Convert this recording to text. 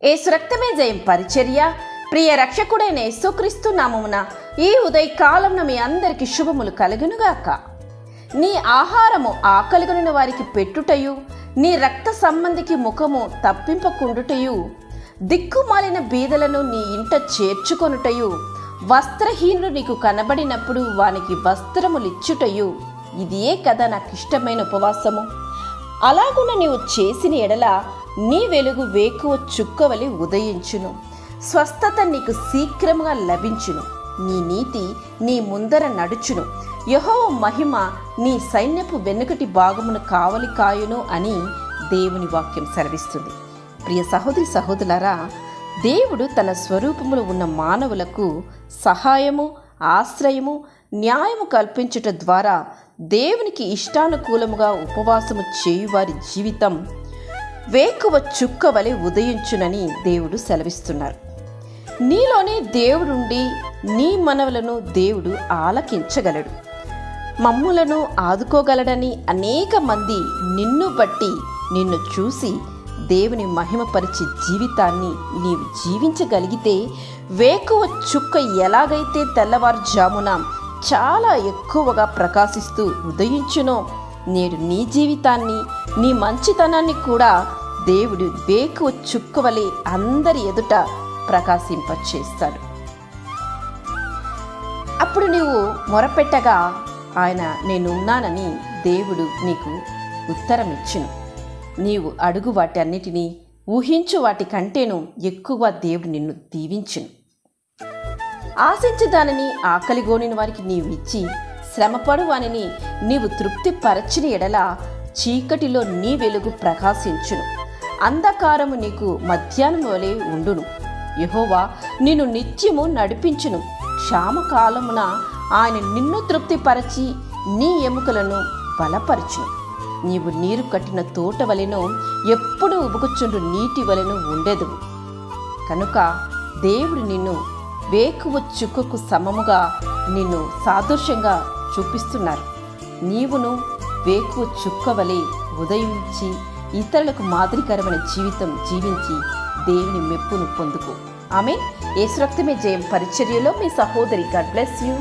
యేసు రక్తమే జయం పరిచర్య. ప్రియ రక్షకుడైన యేసుక్రీస్తు నామమున ఈ ఉదయకాలంన మీ అందరికి శుభములు కలుగునుగాక. నీ ఆహారము ఆకలిగొనిన వారికి పెట్టుటయు, నీ రక్త సంబంధికి ముఖము తప్పింపకుండుటయు, దిక్కుమాలిన బీదలను నీ ఇంట చేర్చుకొనుటయు, వస్త్రహీనుడు నీకు కనబడినప్పుడు వానికి వస్త్రములిచ్చుటయు, ఇదియే కదా నాకు ఇష్టమైన ఉపవాసము. అలాగున నీవు చేసిన ఎడల నీ వెలుగు వేకువ చుక్కవలి ఉదయించును, స్వస్థత నీకు శీఘ్రముగా లభించును, నీ నీతి నీ ముందర నడుచును, యెహోవా మహిమ నీ సైన్యపు వెనుకటి భాగమును కావలి కాయును అని దేవుని వాక్యం సెలవిస్తుంది. ప్రియ సహోదరి సహోదరులారా, దేవుడు తన స్వరూపములో ఉన్న మానవులకు సహాయము, ఆశ్రయము, న్యాయము కల్పించుట ద్వారా దేవునికి ఇష్టానుకూలముగా ఉపవాసము చేయువారి జీవితం వేకువ చుక్క వలె ఉదయించునని దేవుడు సెలవిస్తున్నారు. నీలోనే దేవుడుండి నీ మనవులను దేవుడు ఆలకించగలడు, మమ్ములను ఆదుకోగలడని అనేక మంది నిన్ను బట్టి నిన్ను చూసి దేవుని మహిమపరిచే జీవితాన్ని నీవు జీవించగలిగితే, వేకువ చుక్క ఎలాగైతే తెల్లవారుజామున చాలా ఎక్కువగా ప్రకాశిస్తూ ఉదయించునో, నేడు నీ జీవితాన్ని, నీ మంచితనాన్ని కూడా దేవుడు వేకువ చుక్క వలె అందరి ఎదుట ప్రకాశింపచేస్తాడు. అప్పుడు నీవు మొరపెట్టగా ఆయన నేనున్నానని దేవుడు నీకు ఉత్తరం ఇచ్చును. నీవు అడుగు వాటి అన్నిటినీ, ఊహించు వాటి కంటేను ఎక్కువ దేవుడు నిన్ను దీవించును. ఆశించు దానిని ఆకలిగోనిన వారికి నీవు ఇచ్చి, శ్రమపడు వానిని నీవు తృప్తిపరచిన ఎడల చీకటిలో నీ వెలుగు ప్రకాశించును, అంధకారము నీకు మధ్యాహ్నం వలె ఉండును. యెహోవా నిన్ను నిత్యము నడిపించును, క్షామకాలమున ఆయన నిన్ను తృప్తిపరచి నీ ఎముకలను బలపరచును. నీవు నీరు కట్టిన తోట వలెను, ఎప్పుడు ఉబుకుచుండు నీటి వలెను ఉండెదవు. కనుక దేవుడు నిన్ను వేకువ చుక్కకు సమముగా నిన్ను సాదృశ్యంగా చూపిస్తున్నారు. నీవును వేకువ చుక్క వలె ఉదయించి ఇతరులకు మాదిరికరమైన జీవితం జీవించి దేవుని మెప్పును పొందుకో. ఆమెన్. యేసు రక్తమే జయం పరిచర్యలో మీ సహోదరి. God bless you.